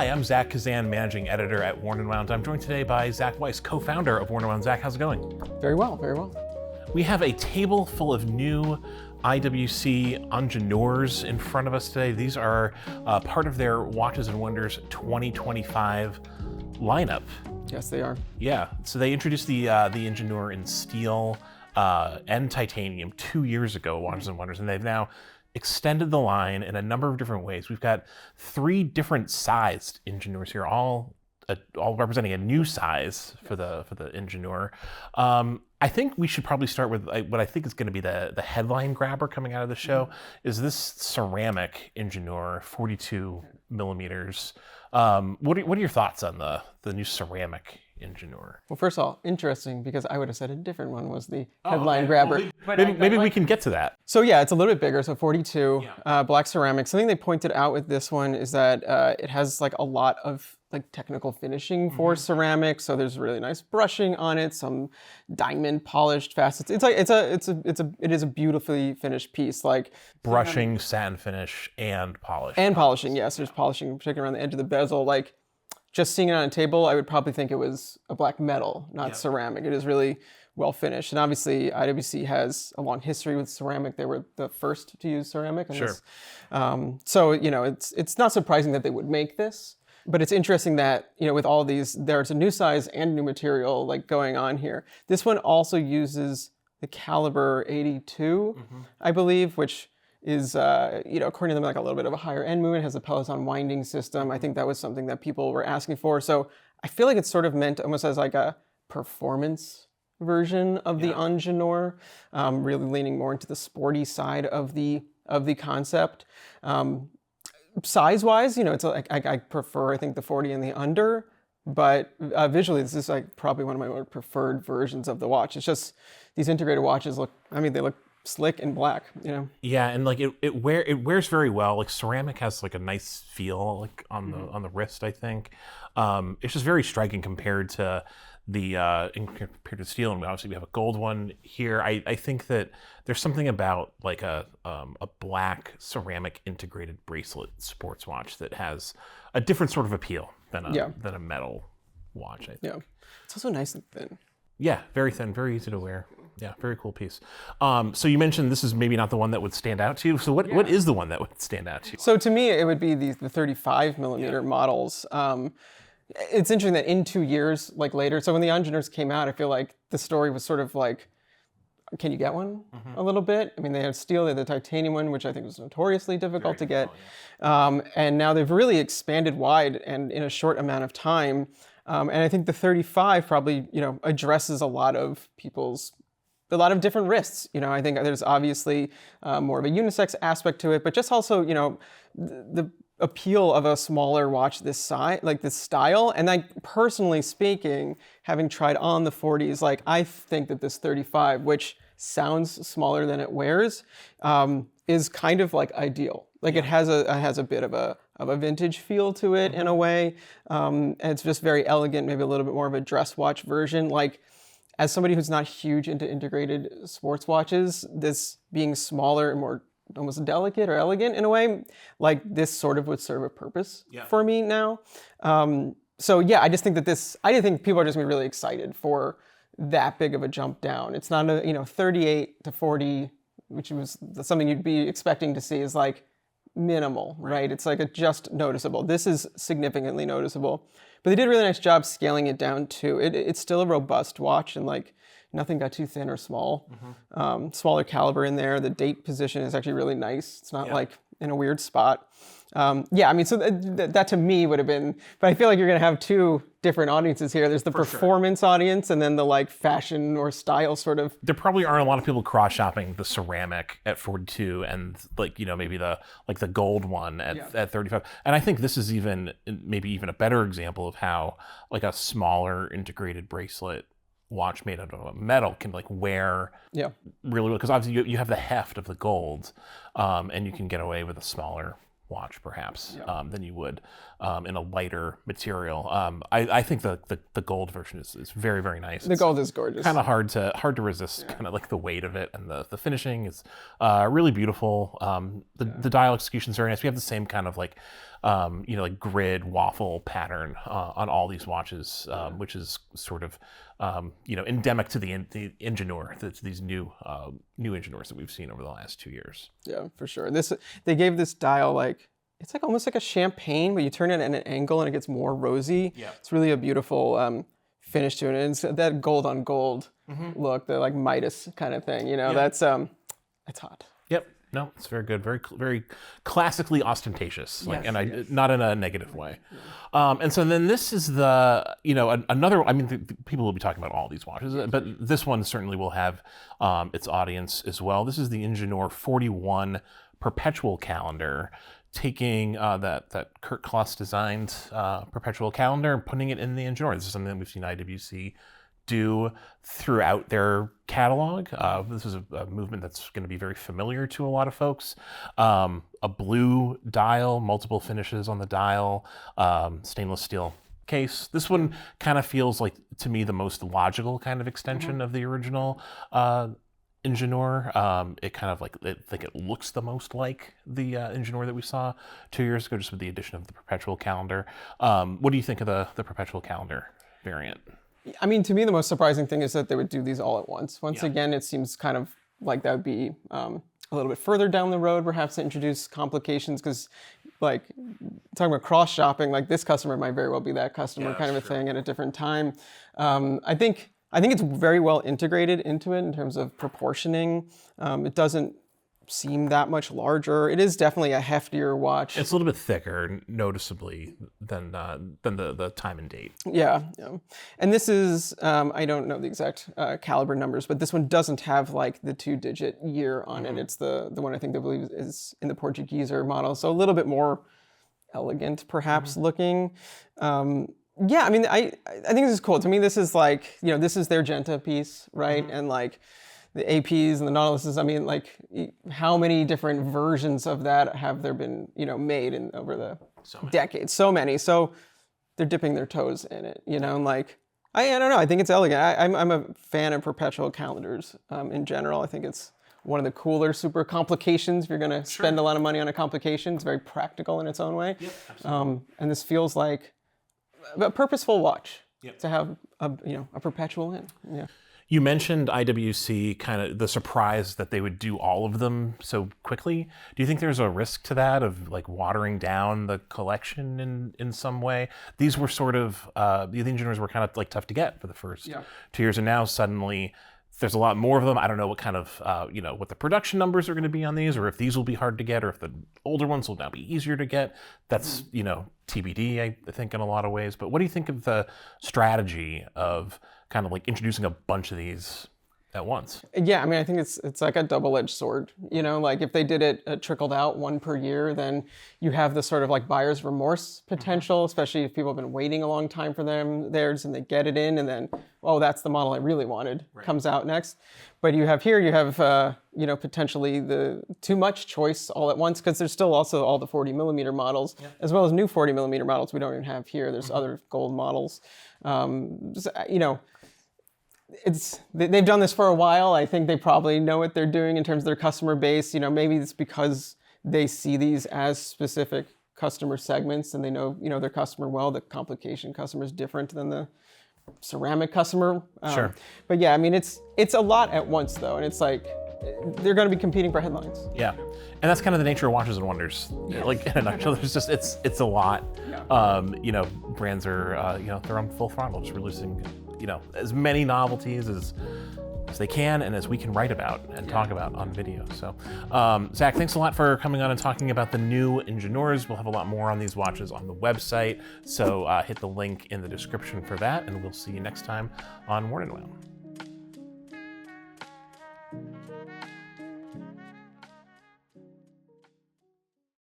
Hi, I'm Zach Kazan, managing editor at Worn and Wound. I'm joined today by Zach Weiss, co-founder of Worn and Wound. Zach, how's it going? Very well, very well. We have a table full of new IWC Ingenieurs in front of us today. These are part of their Watches and Wonders 2025 lineup. Yes, they are. Yeah, so they introduced the Ingenieur in steel and titanium 2 years ago, Watches and Wonders, and they've now extended the line in a number of different ways. We've got 3 different sized Ingenieurs here, all representing a new size for the Ingenieur. I think we should probably start with what I think is going to be the headline grabber coming out of the show. Is this ceramic Ingenieur, 42 millimeters. What are your thoughts on the new ceramic Ingenieur? Well, first of all, interesting, because I would have said a different one was the headline grabber. Maybe we can get to that. So yeah, it's a little bit bigger, so 42, black ceramic. Something they pointed out with this one is that it has like a lot of like technical finishing for ceramic. So there's really nice brushing on it, some diamond polished facets. It is a beautifully finished piece, like brushing, satin finish, and polish. And polishing, yes. There's polishing, particularly around the edge of the bezel. Like just seeing it on a table, I would probably think it was a black metal, not ceramic. It is really well finished. And obviously IWC has a long history with ceramic. They were the first to use ceramic. Sure. So, you know, it's not surprising that they would make this. But it's interesting that, you know, with all these, there's a new size and new material like going on here. This one also uses the caliber 82, I believe, which is, you know, according to them, like a little bit of a higher end movement, has a Peloton winding system. I think that was something that people were asking for. So I feel like it's sort of meant almost as like a performance version of the Ingenieur, really leaning more into the sporty side of the concept. Size-wise, you know, it's like I prefer, I think, the 40 and the under, but visually, this is like probably one of my more preferred versions of the watch. It's just these integrated watches look, I mean, they look slick and black, you know. Yeah, and like it wears very well. Like ceramic has like a nice feel like on the wrist, I think. It's just very striking compared to steel, and obviously we have a gold one here. I think that there's something about like a black ceramic integrated bracelet sports watch that has a different sort of appeal than a metal watch, I think. Yeah, it's also nice and thin. Yeah, very thin, very easy to wear. Yeah, very cool piece. So you mentioned this is maybe not the one that would stand out to you. So what is the one that would stand out to you? So to me, it would be the 35 millimeter models. It's interesting that in 2 years, like later, so when the Ingenieurs came out, I feel like the story was sort of like, can you get one? A little bit. I mean, they had steel, they had the titanium one, which I think was notoriously difficult to get. And now they've really expanded wide and in a short amount of time. And I think the 35 probably, you know, addresses a lot of different wrists. You know, I think there's obviously more of a unisex aspect to it, but just also, you know, the appeal of a smaller watch this size, like this style. And like personally speaking, having tried on the 40s, like I think that this 35, which sounds smaller than it wears, is kind of like ideal. Like it has a bit of a vintage feel to it in a way. And it's just very elegant, maybe a little bit more of a dress watch version. Like as somebody who's not huge into integrated sports watches, this being smaller and more almost delicate or elegant in a way, like this sort of would serve a purpose for me now. So yeah, I just think that I think people are just gonna be really excited for that big of a jump down. It's not a, you know, 38 to 40, which was something you'd be expecting to see, is like minimal, right? It's like a just noticeable. This is significantly noticeable. But they did a really nice job scaling it down too. It's still a robust watch, and like nothing got too thin or small. Smaller caliber in there. The date position is actually really nice. It's not like in a weird spot. Yeah, I mean, so that to me would have been, but I feel like you're gonna have 2 different audiences here. There's the performance audience and then the like fashion or style sort of. There probably aren't a lot of people cross-shopping the ceramic at 42 and like, you know, maybe the gold one at 35. And I think this is maybe even a better example of how like a smaller integrated bracelet watch made out of metal can like wear really well, because obviously you have the heft of the gold, and you can get away with a smaller watch perhaps than you would in a lighter material. I think the gold version is very, very nice. The gold is gorgeous. Kind of hard to resist, kind of like the weight of it, and the finishing is really beautiful. The dial execution is very nice. We have the same kind of like like grid waffle pattern on all these watches, which is sort of endemic to the Ingenieur. That's these new Ingenieurs that we've seen over the last 2 years. Yeah, for sure. They gave this dial it's like almost like a champagne, but you turn it at an angle and it gets more rosy. Yeah. It's really a beautiful finish to it. And it's that gold on gold look, the like Midas kind of thing. That's hot. Yep. No, it's very good. Very, very classically ostentatious, Yes. Not in a negative way. And so then this is another. I mean, people will be talking about all these watches, but this one certainly will have its audience as well. This is the Ingenieur 41 perpetual calendar, taking that Kurt Kloss designed perpetual calendar and putting it in the Ingenieur. This is something that we've seen IWC do throughout their catalog. This is a movement that's going to be very familiar to a lot of folks. A blue dial, multiple finishes on the dial, stainless steel case. This one kind of feels like, to me, the most logical kind of extension of the original Ingenieur. It kind of it looks the most like the Ingenieur that we saw 2 years ago, just with the addition of the perpetual calendar. What do you think of the perpetual calendar variant? I mean, to me, the most surprising thing is that they would do these all at once. Once again, it seems kind of like that would be a little bit further down the road, perhaps to introduce complications, because like talking about cross-shopping, like this customer might very well be that customer kind of a thing at a different time. I think it's very well integrated into it in terms of proportioning. It doesn't seem that much larger. It is definitely a heftier watch. It's a little bit thicker, noticeably, than the time and date. Yeah. And this is, I don't know the exact caliber numbers, but this one doesn't have like the 2-digit year on it. It's the one I think they believe is in the Portugueser model. So a little bit more elegant, perhaps, looking. Yeah, I mean, I think this is cool. To me, this is like, this is their Genta piece, right? And like the APs and the Nautiluses, I mean, like how many different versions of that have there been, made over the decades? So many. So they're dipping their toes in it, and like, I don't know. I think it's elegant. I'm a fan of perpetual calendars in general. I think it's one of the cooler super complications. If you're going to spend a lot of money on a complication, it's very practical in its own way. Yep, absolutely. And this feels like a purposeful watch to have a perpetual in. Yeah. You mentioned IWC, kind of the surprise that they would do all of them so quickly. Do you think there's a risk to that, of like watering down the collection in some way? These were sort of, the Ingenieurs were kind of like tough to get for the first 2 years, and now suddenly there's a lot more of them. I don't know what kind of, what the production numbers are going to be on these, or if these will be hard to get, or if the older ones will now be easier to get. That's, TBD, I think, in a lot of ways. But what do you think of the strategy of kind of like introducing a bunch of these at once? Yeah, I mean, I think it's like a double-edged sword. Like if they did it trickled out one per year, then you have the sort of like buyer's remorse potential, especially if people have been waiting a long time for theirs and they get it in, and then, oh, that's the model I really wanted, comes out next. But you have potentially the too much choice all at once, because there's still also all the 40mm models, as well as new 40mm models we don't even have here. There's other gold models. They've done this for a while. I think they probably know what they're doing in terms of their customer base. Maybe it's because they see these as specific customer segments, and they know their customer well. The complication customer is different than the ceramic customer. Sure. But yeah, I mean, it's a lot at once though, and it's like they're going to be competing for headlines. Yeah, and that's kind of the nature of Watches and Wonders. Like in a nutshell, there's just it's a lot. Brands are they're on full throttle, just releasing as many novelties as they can, and as we can write about and talk about on video. So, Zach, thanks a lot for coming on and talking about the new Ingenieurs. We'll have a lot more on these watches on the website, so hit the link in the description for that, and we'll see you next time on Worn and Wound.